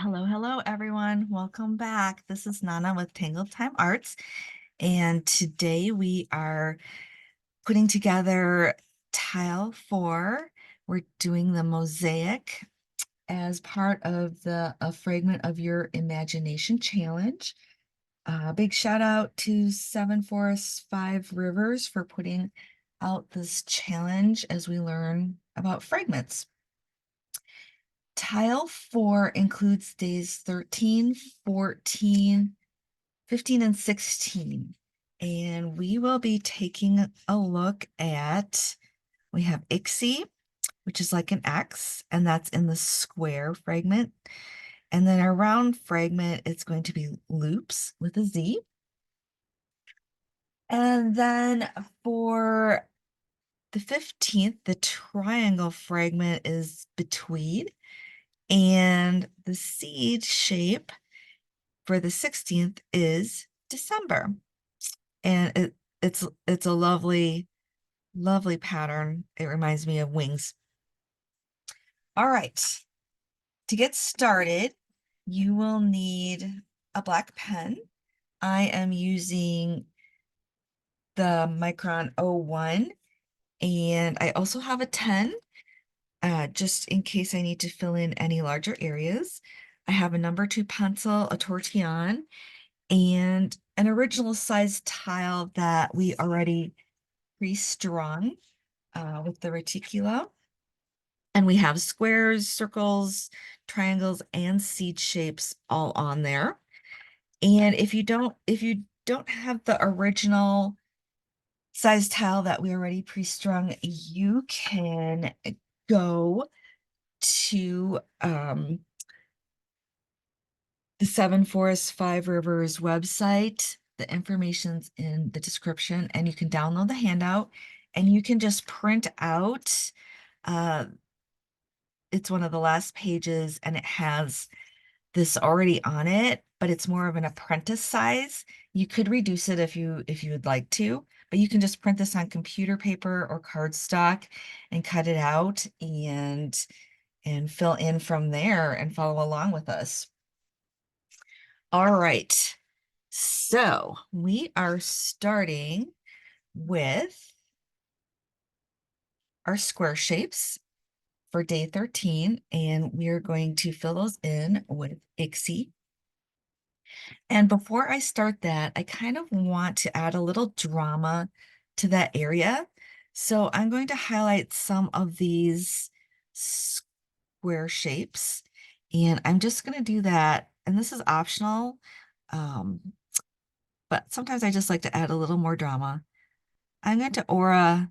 Hello, hello, everyone. Welcome back. This is Nana with Tangled Time Arts, and today we are putting together tile 4. We're doing the mosaic as part of the A Fragment of Your Imagination challenge. Big shout out to 7 Forests, 5 Rivers for putting out this challenge as we learn about fragments. Tile 4 includes days 13, 14, 15, and 16. And we will be taking a look at, we have IXI, which is like an X, and that's in the square fragment. And then our round fragment, it's going to be Loopz with a Z. And then for the 15th, the triangle fragment is Betweed. And the seed shape for the 16th is December. And it's a lovely, lovely pattern. It reminds me of wings. All right. To get started, you will need a black pen. I am using the Micron 01, and I also have a 10, just in case I need to fill in any larger areas. I have a number 2 pencil, a tortillon, and an original size tile that we already pre-strung with the reticula. And we have squares, circles, triangles, and seed shapes all on there. And if you don't have the original size tile that we already pre-strung, you can go to the 7 Forests, 5 Rivers website. The information's in the description, and you can download the handout, and you can just print out. It's one of the last pages, and it has this already on it, but it's more of an apprentice size. You could reduce it if you would like to, but you can just print this on computer paper or cardstock and cut it out and fill in from there and follow along with us. All right, so we are starting with our square shapes for day 13, and we are going to fill those in with IXI. And before I start that, I kind of want to add a little drama to that area. So I'm going to highlight some of these square shapes, and I'm just going to do that. And this is optional, but sometimes I just like to add a little more drama. I'm going to aura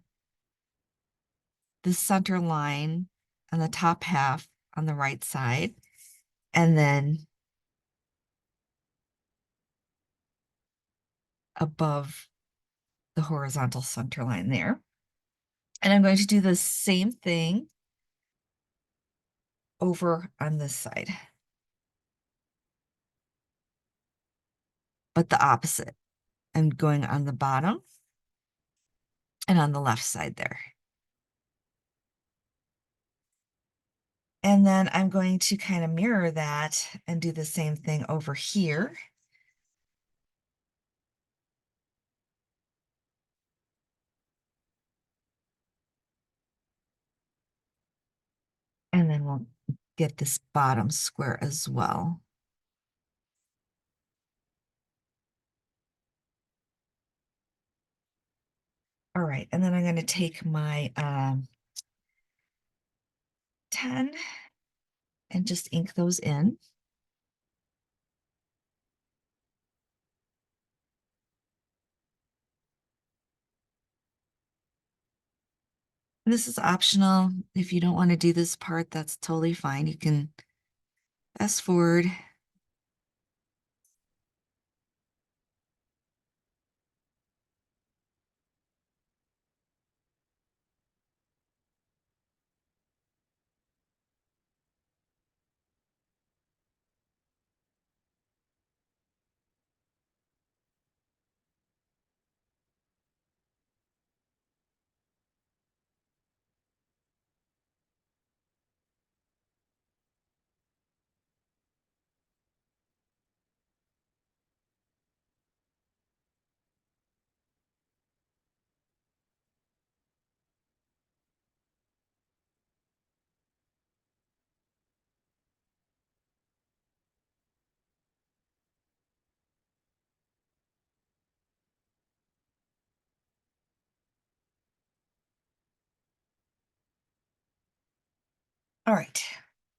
the center line on the top half on the right side, and then above the horizontal center line there. And I'm going to do the same thing over on this side, but the opposite. I'm going on the bottom and on the left side there. And then I'm going to kind of mirror that and do the same thing over here. And then we'll get this bottom square as well. All right, and then I'm going to take my 10 and just ink those in. This is optional. If you don't want to do this part, that's totally fine. You can fast forward. All right,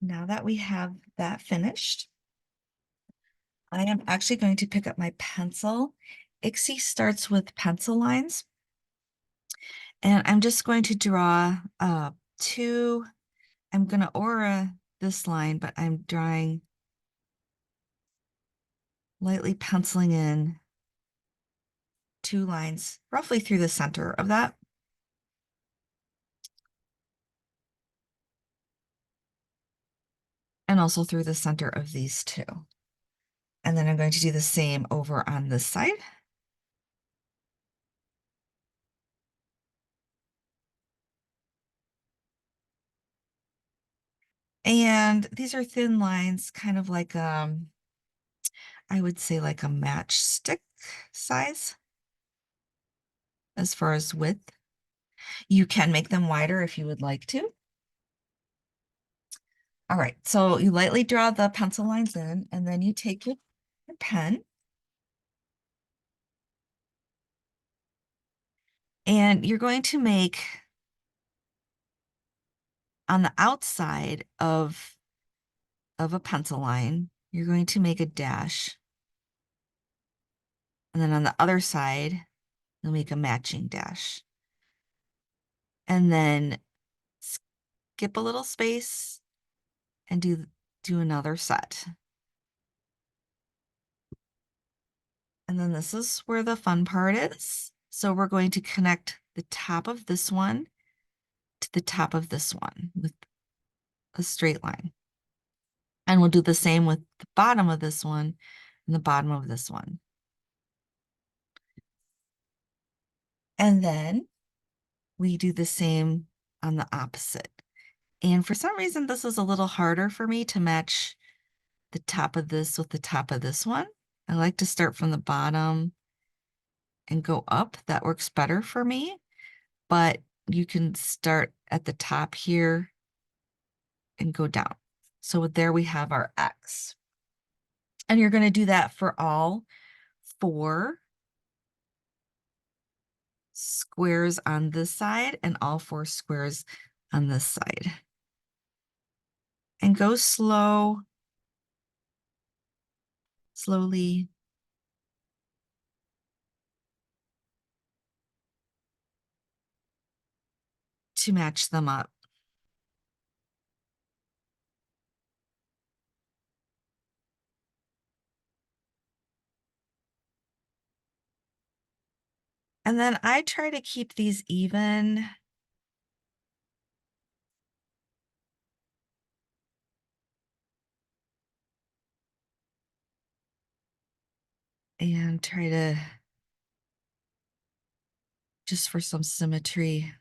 now that we have that finished, I am actually going to pick up my pencil. IXI starts with pencil lines, and I'm just going to draw two. I'm going to aura this line, but I'm drawing, lightly penciling in two lines roughly through the center of that. And also through the center of these two. And then I'm going to do the same over on this side. And these are thin lines, kind of like, I would say like a matchstick size as far as width. You can make them wider if you would like to. All right, so you lightly draw the pencil lines in, and then you take your pen and you're going to make, on the outside of a pencil line, you're going to make a dash. And then on the other side, you'll make a matching dash. And then skip a little space and do another set. And then this is where the fun part is. So we're going to connect the top of this one to the top of this one with a straight line. And we'll do the same with the bottom of this one and the bottom of this one. And then we do the same on the opposite. And for some reason, this is a little harder for me to match the top of this with the top of this one. I like to start from the bottom and go up. That works better for me. But you can start at the top here and go down. So there we have our X. And you're going to do that for all 4 squares on this side and all 4 squares on this side. And go slowly to match them up. And then I try to keep these even. And try to, just for some symmetry.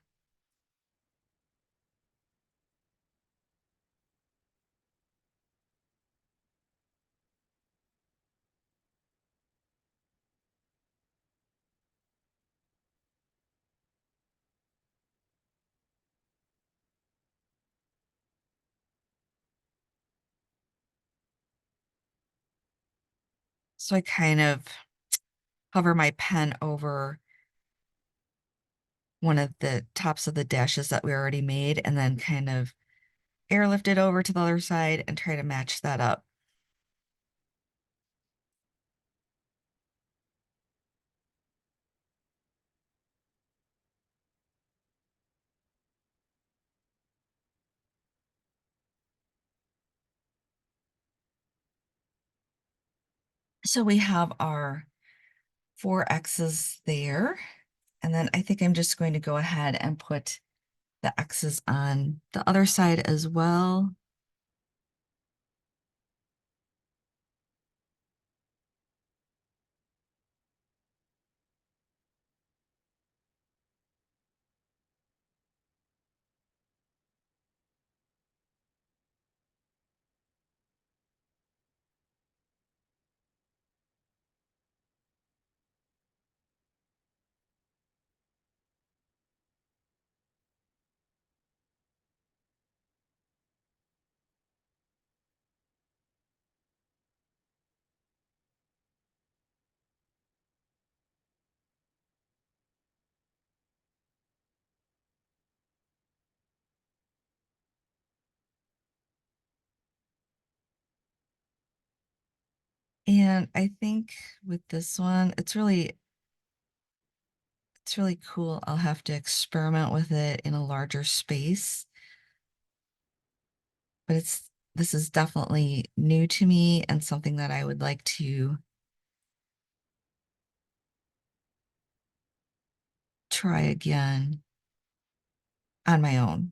So I kind of hover my pen over one of the tops of the dashes that we already made and then kind of airlift it over to the other side and try to match that up. So we have our 4 X's there. And then I think I'm just going to go ahead and put the X's on the other side as well. And I think with this one, it's really cool. I'll have to experiment with it in a larger space. But this is definitely new to me and something that I would like to try again on my own.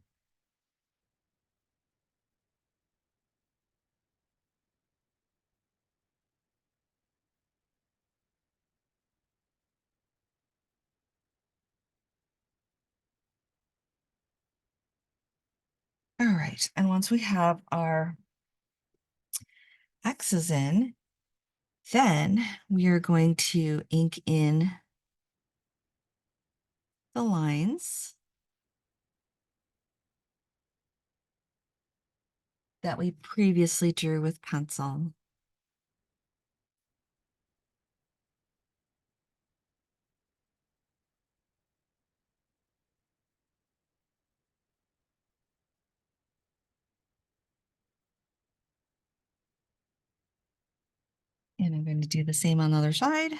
All right, and once we have our X's in, then we are going to ink in the lines that we previously drew with pencil. And I'm going to do the same on the other side.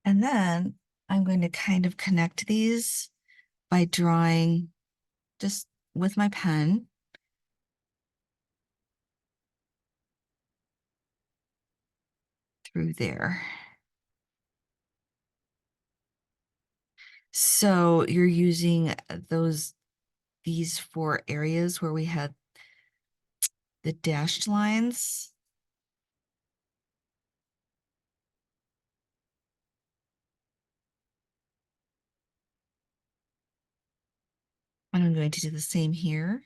And then I'm going to kind of connect these by drawing just with my pen. Through there. So you're using these 4 areas where we had the dashed lines. And I'm going to do the same here.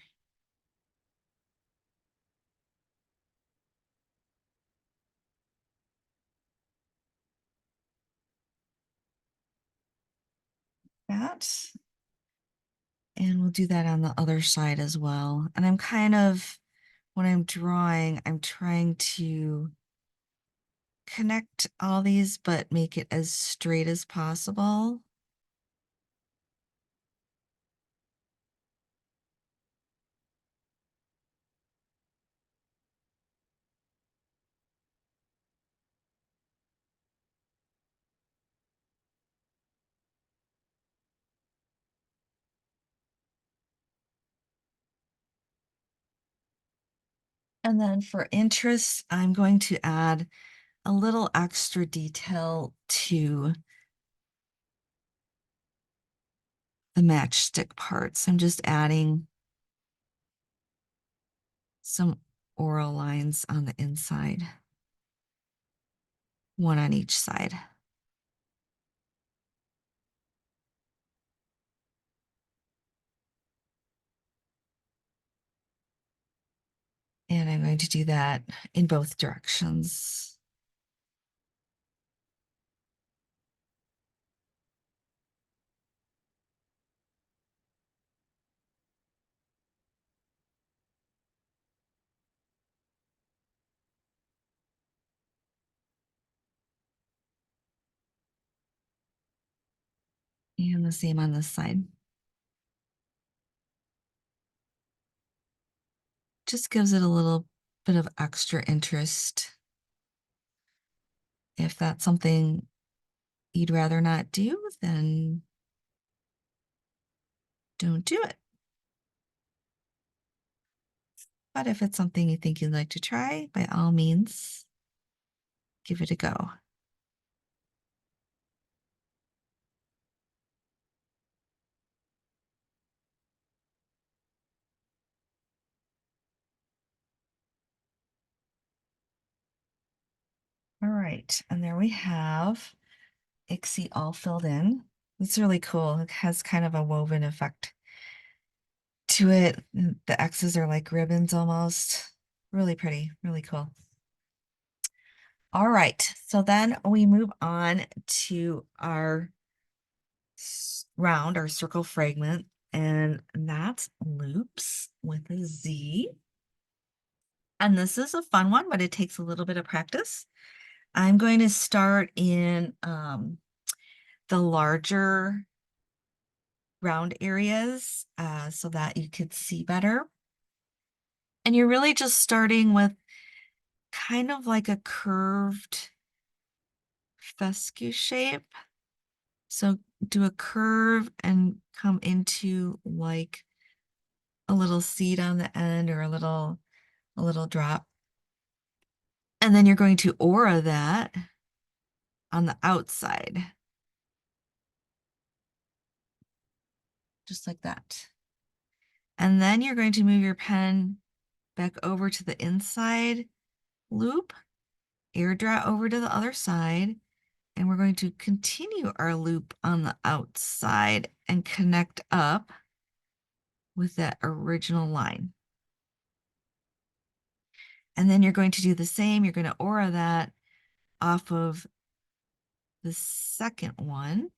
That. And we'll do that on the other side as well. And I'm kind of, when I'm drawing, I'm trying to connect all these, but make it as straight as possible. And then for interest, I'm going to add a little extra detail to the matchstick parts. I'm just adding some oral lines on the inside, one on each side. And I'm going to do that in both directions. And the same on this side. Just gives it a little bit of extra interest. If that's something you'd rather not do, then don't do it. But if it's something you think you'd like to try, by all means, give it a go. All right, and there we have IXI all filled in. It's really cool. It has kind of a woven effect to it. The X's are like ribbons almost. Really pretty, really cool. All right, so then we move on to our round, our circle fragment. and that's Loopz with a Z. And this is a fun one, but it takes a little bit of practice. I'm going to start in the larger round areas so that you could see better. And you're really just starting with kind of like a curved fescue shape. So do a curve and come into like a little seed on the end or a little drop. And then you're going to aura that on the outside. Just like that. And then you're going to move your pen back over to the inside loop, air draw over to the other side, and we're going to continue our loop on the outside and connect up with that original line. And then you're going to do the same. You're going to aura that off of the second one.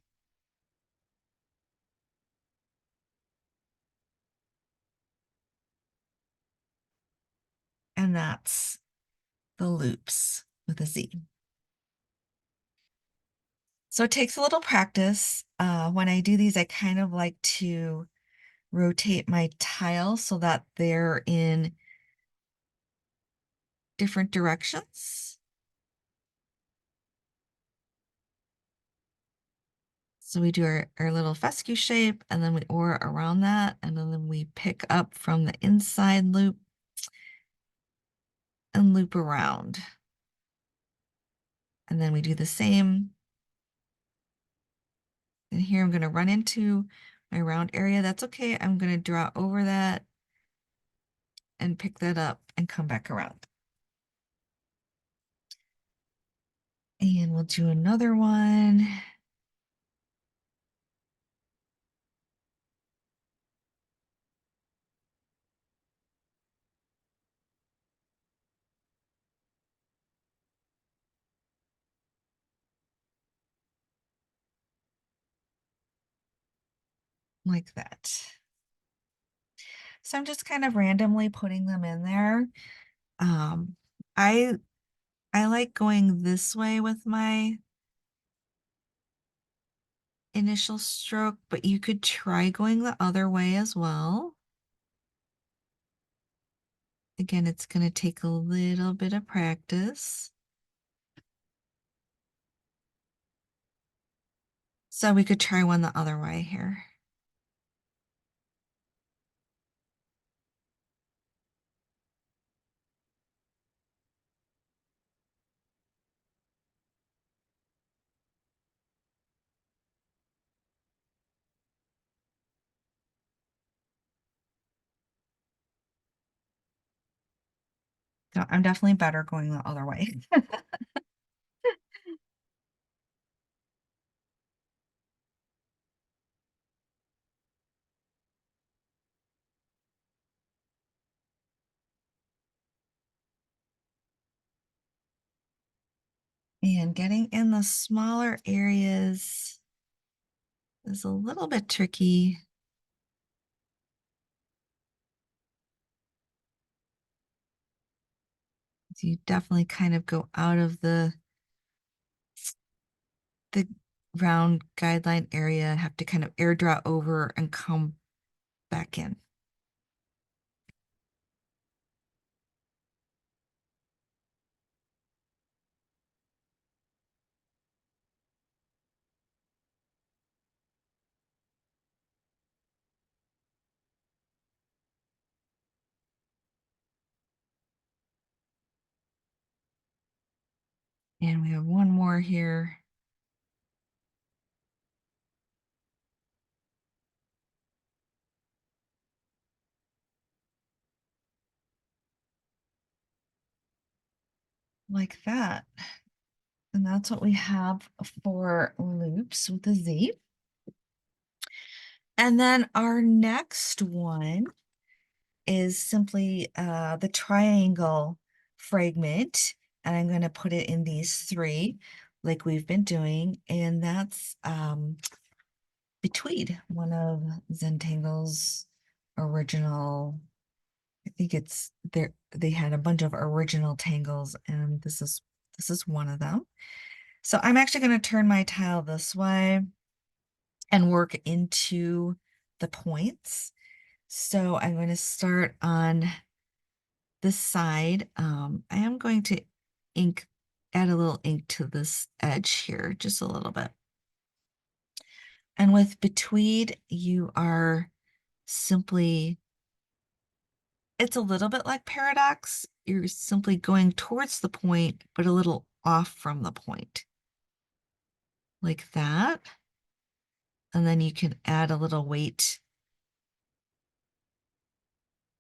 And that's the Loopz with a Z. So it takes a little practice. When I do these, I kind of like to rotate my tiles so that they're in different directions. So we do our little fescue shape, and then we aura around that, and then we pick up from the inside loop and loop around. And then we do the same. And here I'm going to run into my round area. That's okay. I'm going to draw over that and pick that up and come back around. And we'll do another one. Like that. So I'm just kind of randomly putting them in there. I like going this way with my initial stroke, but you could try going the other way as well. Again, it's going to take a little bit of practice. So we could try one the other way here. So I'm definitely better going the other way. And getting in the smaller areas is a little bit tricky. So you definitely kind of go out of the round guideline area, have to kind of air draw over and come back in. And we have one more here. Like that. And that's what we have for Loopz with a Z. And then our next one is simply the triangle fragment. And I'm going to put it in these three like we've been doing. And that's Betweed, one of Zentangle's original, I think it's there, they had a bunch of original tangles, and this is one of them. So I'm actually going to turn my tile this way and work into the points. So I'm going to start on this side. I am going to add a little ink to this edge here, just a little bit. And with Betweed, you are simply, it's a little bit like Paradox. You're simply going towards the point, but a little off from the point, like that. And then you can add a little weight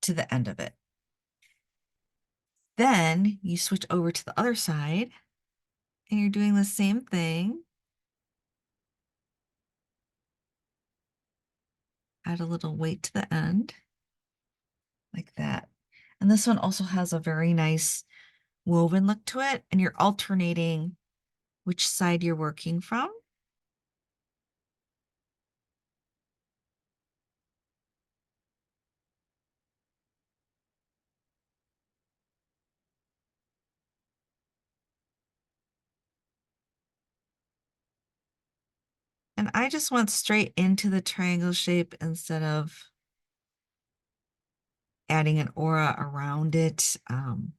to the end of it. Then you switch over to the other side and you're doing the same thing. Add a little weight to the end, like that. And this one also has a very nice woven look to it, and you're alternating which side you're working from. And I just went straight into the triangle shape instead of adding an aura around it,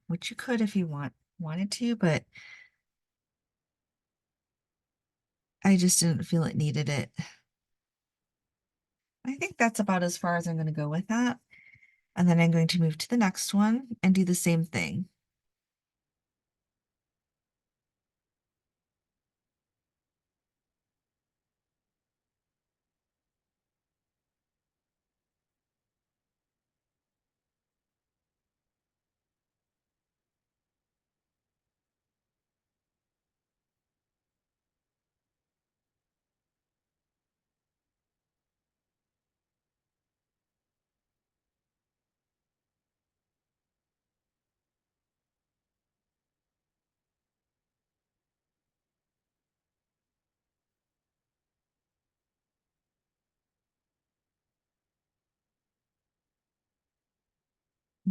which you could if you wanted to, but I just didn't feel it needed it. I think that's about as far as I'm going to go with that. And then I'm going to move to the next one and do the same thing.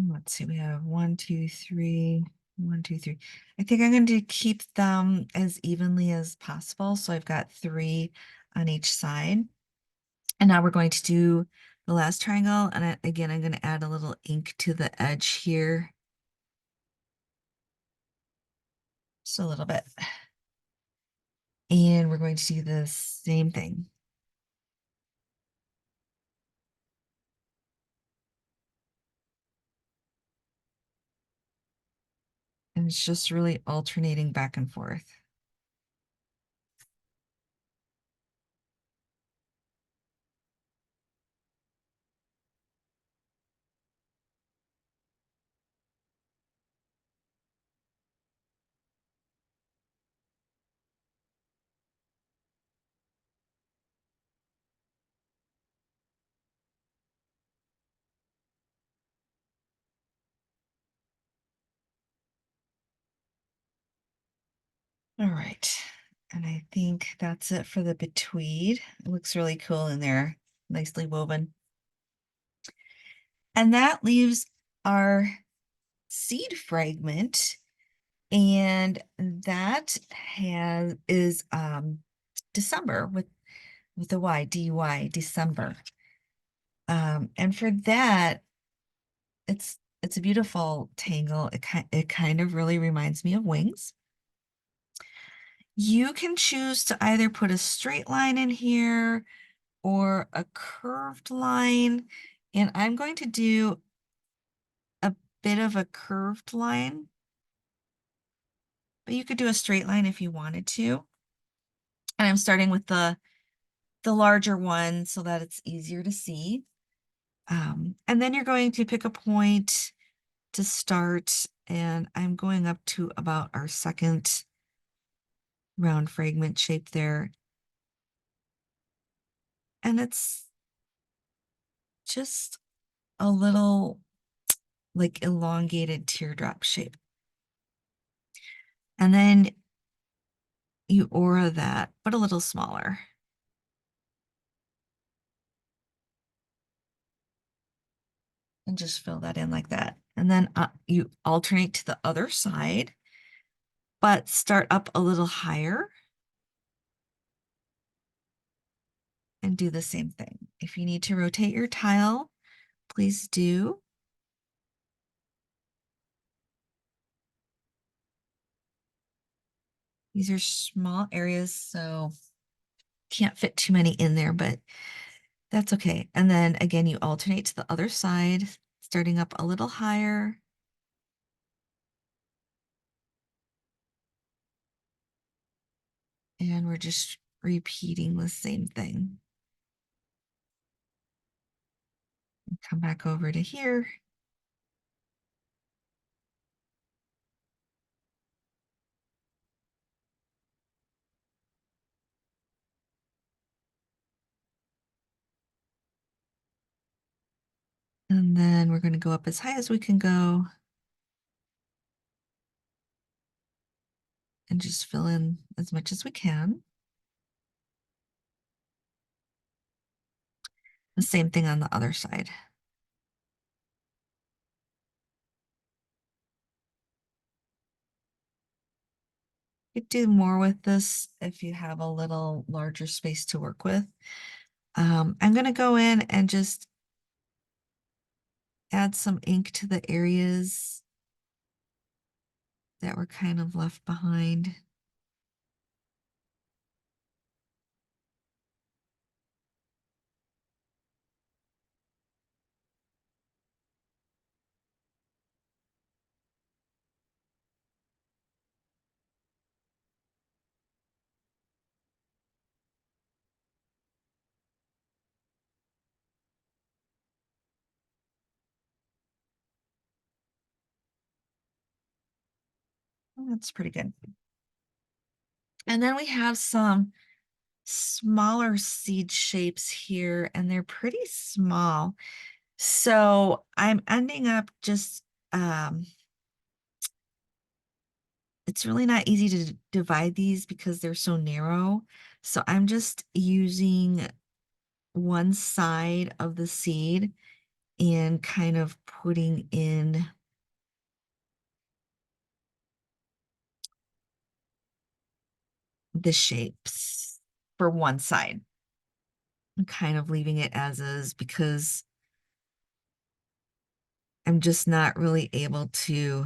Let's see, we have 1, 2, 3, 1, 2, 3. I think I'm going to keep them as evenly as possible. So I've got 3 on each side. And now we're going to do the last triangle. And again, I'm going to add a little ink to the edge here. Just a little bit. And we're going to do the same thing. And it's just really alternating back and forth. All right. And I think that's it for the Betweed. It looks really cool in there, nicely woven. And that leaves our seed fragment, and that is December with a Y, D-Y, December. And for that, it's a beautiful tangle. It kind of really reminds me of wings. You can choose to either put a straight line in here or a curved line, and I'm going to do a bit of a curved line, but you could do a straight line if you wanted to. And I'm starting with the larger one so that it's easier to see. And then you're going to pick a point to start, and I'm going up to about our second round fragment shape there. And it's just a little like elongated teardrop shape. And then you aura that, but a little smaller. And just fill that in like that. And then you alternate to the other side, but start up a little higher and do the same thing. If you need to rotate your tile, please do. These are small areas, so can't fit too many in there, but that's okay. And then again, you alternate to the other side, starting up a little higher. And we're just repeating the same thing. Come back over to here. And then we're going to go up as high as we can go. And just fill in as much as we can. The same thing on the other side. You could do more with this if you have a little larger space to work with. I'm going to go in and just add some ink to the areas that were kind of left behind. That's pretty good. And then we have some smaller seed shapes here, and they're pretty small. So I'm ending up just, it's really not easy to divide these because they're so narrow. So I'm just using one side of the seed and kind of putting in the shapes for one side. I'm kind of leaving it as is because I'm just not really able to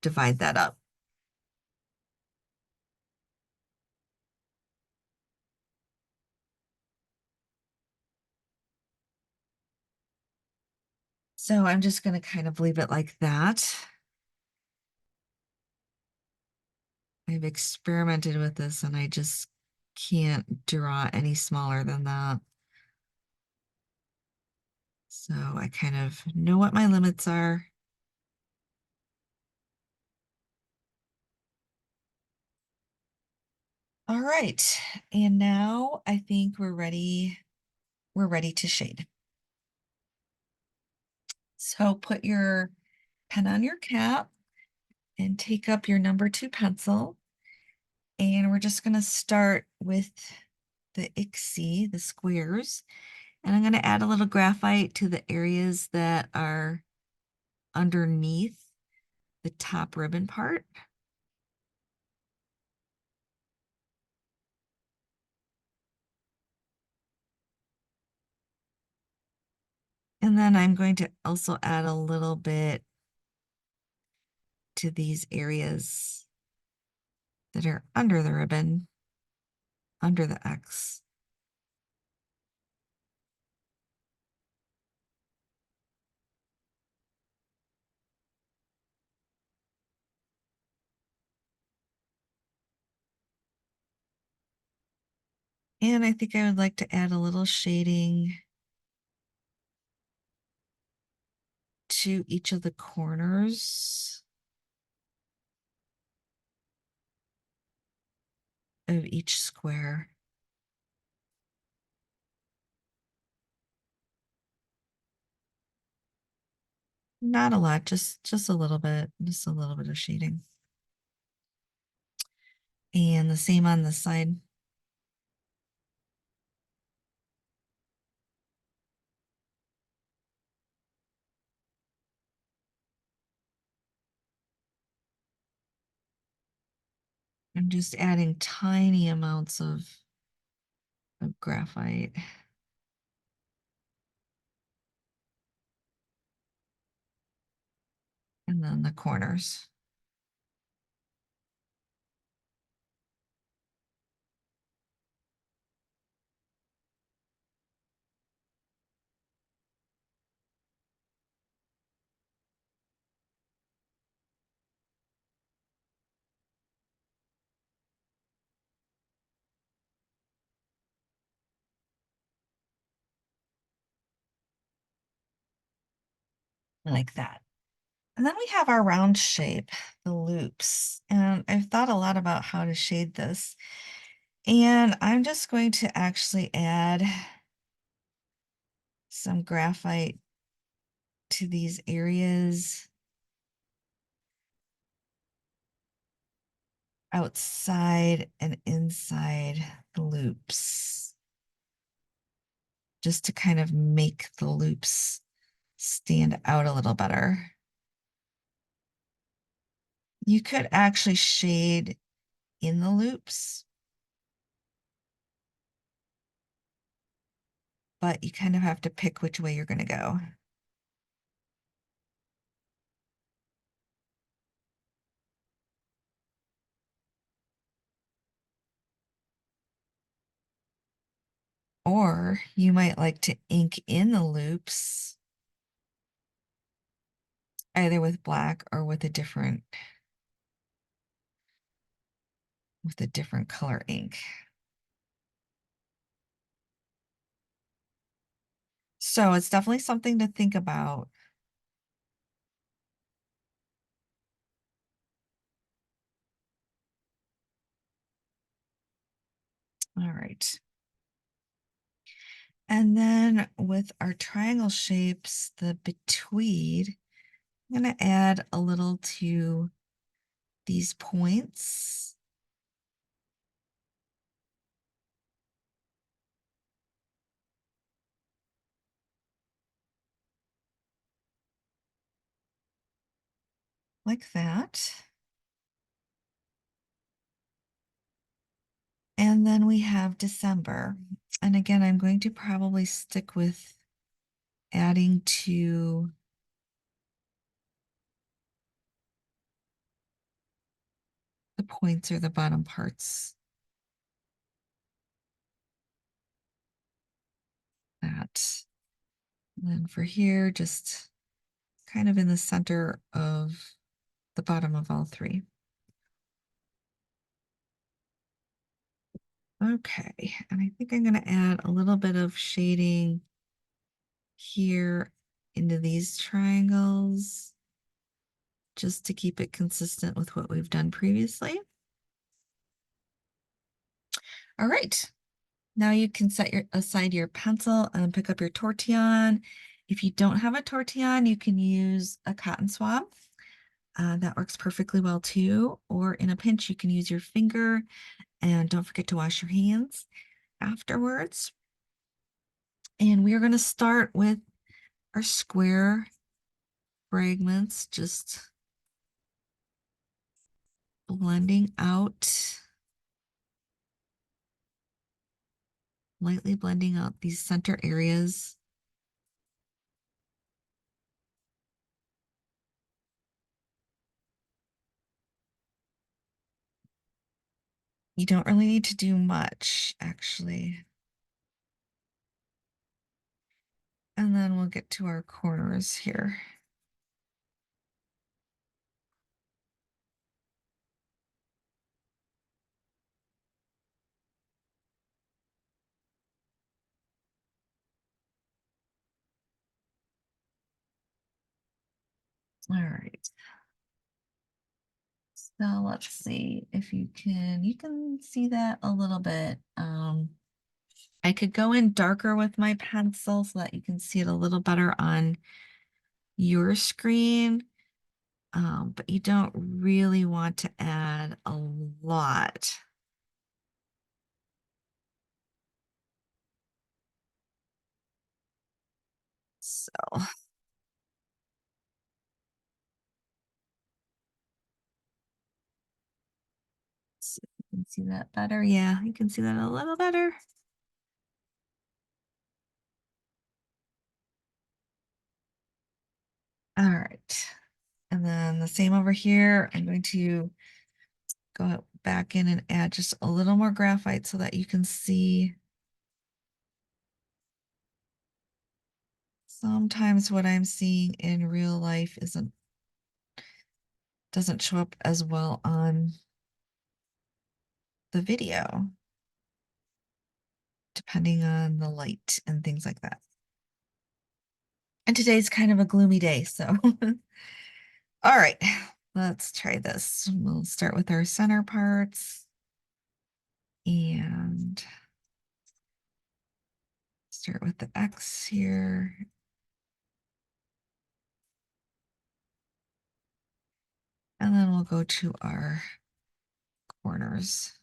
divide that up. So I'm just going to kind of leave it like that. I've experimented with this and I just can't draw any smaller than that. So I kind of know what my limits are. All right, and now I think we're ready to shade. So put your pen on your cap and take up your number 2 pencil. And we're just going to start with the IXI, the squares. And I'm going to add a little graphite to the areas that are underneath the top ribbon part. And then I'm going to also add a little bit to these areas that are under the ribbon, under the X. And I think I would like to add a little shading to each of the corners of each square. Not a lot, just a little bit, just a little bit of shading. And the same on the side. I'm just adding tiny amounts of graphite. And then the corners. Like that. And then we have our round shape, the loops. And I've thought a lot about how to shade this. And I'm just going to actually add some graphite to these areas outside and inside the loops, just to kind of make the loops stand out a little better. You could actually shade in the loops, but you kind of have to pick which way you're going to go. Or you might like to ink in the loops, either with black or with a different color ink. So it's definitely something to think about. All right. And then with our triangle shapes, the Betweed, I'm going to add a little to these points. Like that. And then we have December. And again, I'm going to probably stick with adding to the points or the bottom parts. That. And then for here, just kind of in the center of the bottom of all three. Okay, and I think I'm going to add a little bit of shading here into these triangles, just to keep it consistent with what we've done previously. All right, now you can set aside your pencil and pick up your tortillon. If you don't have a tortillon, you can use a cotton swab. That works perfectly well too. Or in a pinch, you can use your finger, and don't forget to wash your hands afterwards. And we are going to start with our square fragments, just blending out, lightly blending out these center areas. You don't really need to do much, actually. And then we'll get to our corners here. All right. So let's see if you can see that a little bit. I could go in darker with my pencil so that you can see it a little better on your screen. But you don't really want to add a lot. So You can see that better. Yeah, you can see that a little better. All right. And then the same over here. I'm going to go back in and add just a little more graphite so that you can see sometimes what I'm seeing in real life doesn't show up as well on the video, depending on the light and things like that. And today's kind of a gloomy day, so. All right, let's try this. We'll start with our center parts and start with the X here. And then we'll go to our corners.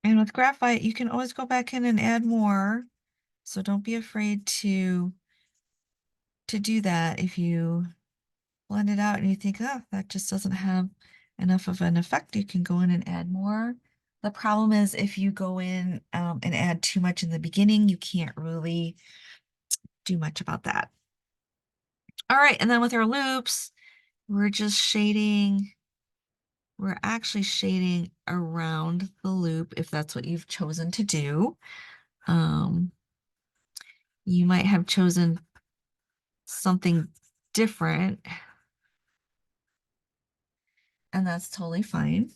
And with graphite, you can always go back in and add more. So don't be afraid to do that. If you blend it out and you think, oh, that just doesn't have enough of an effect, you can go in and add more. The problem is if you go in and add too much in the beginning, you can't really do much about that. All right, and then with our loops, we're actually shading around the loop if that's what you've chosen to do. You might have chosen something different, and that's totally fine.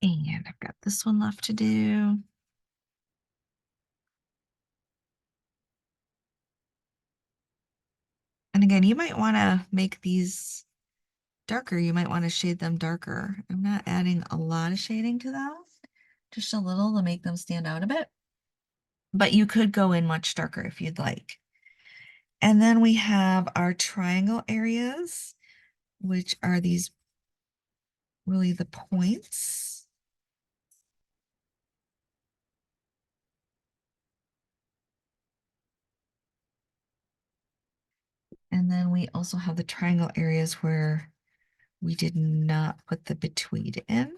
And I've got this one left to do. And again, you might want to make these darker. You might want to shade them darker. I'm not adding a lot of shading to them, just a little to make them stand out a bit. But you could go in much darker if you'd like. And then we have our triangle areas, which are these really the points. And then we also have the triangle areas where we did not put the betweed in.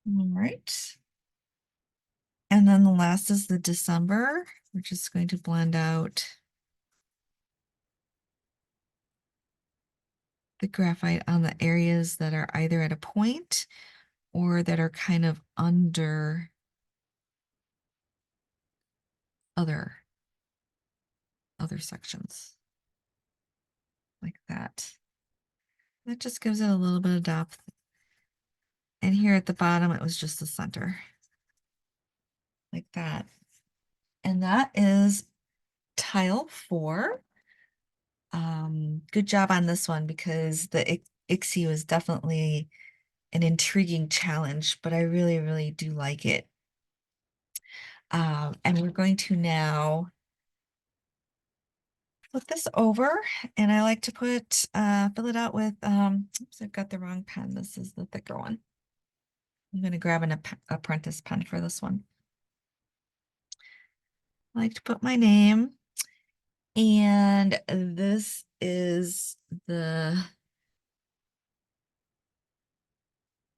All right. And then the last is the December. We're just going to blend out the graphite on the areas that are either at a point or that are kind of under other sections like that. That just gives it a little bit of depth. And here at the bottom, it was just the center like that. And that is tile 4. Good job on this one because the IXI was definitely an intriguing challenge, but I really, really do like it. And we're going to now flip this over, and I like to fill it out with, oops, I've got the wrong pen. This is the thicker one. I'm going to grab an Apprentice pen for this one. I like to put my name, and this is the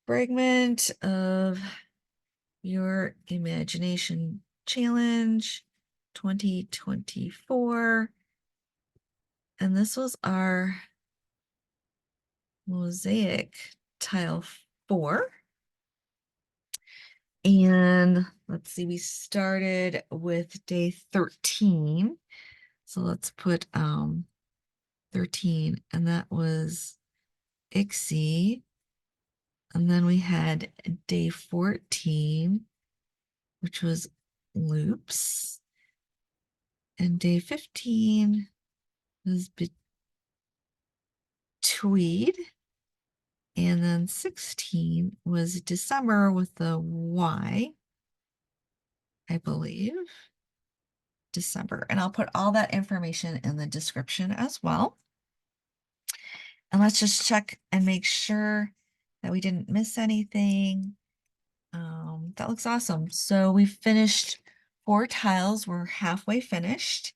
Fragment of Your Imagination Challenge 2024. And this was our Mosaic tile 4. And let's see, we started with day 13. So let's put 13, and that was IXI. And then we had day 14, which was Loopz. And day 15 was Betweed. And then 16 was December with the Y, I believe. December. And I'll put all that information in the description as well. And let's just check and make sure that we didn't miss anything. That looks awesome. So we finished 4 tiles. We're halfway finished.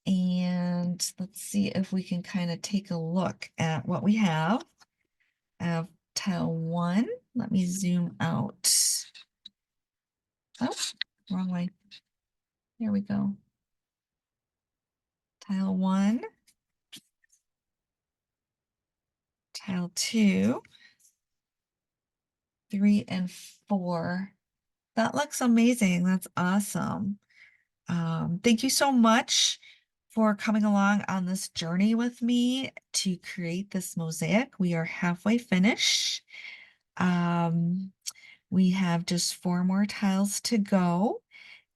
And let's see if we can kind of take a look at what we have. I have tile 1. Let me zoom out. Oh, wrong way. Here we go. Tile 1. Tile 2. 3 and 4. That looks amazing. That's awesome. Thank you so much for coming along on this journey with me to create this mosaic. We are halfway finished. We have just 4 more tiles to go,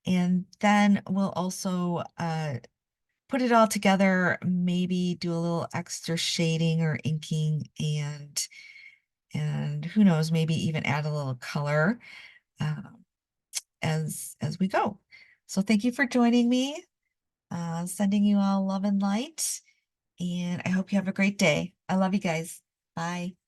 and then we'll also put it all together, maybe do a little extra shading or inking, and who knows, maybe even add a little color as we go. So thank you for joining me. Sending you all love and light, and I hope you have a great day. I love you guys. Bye.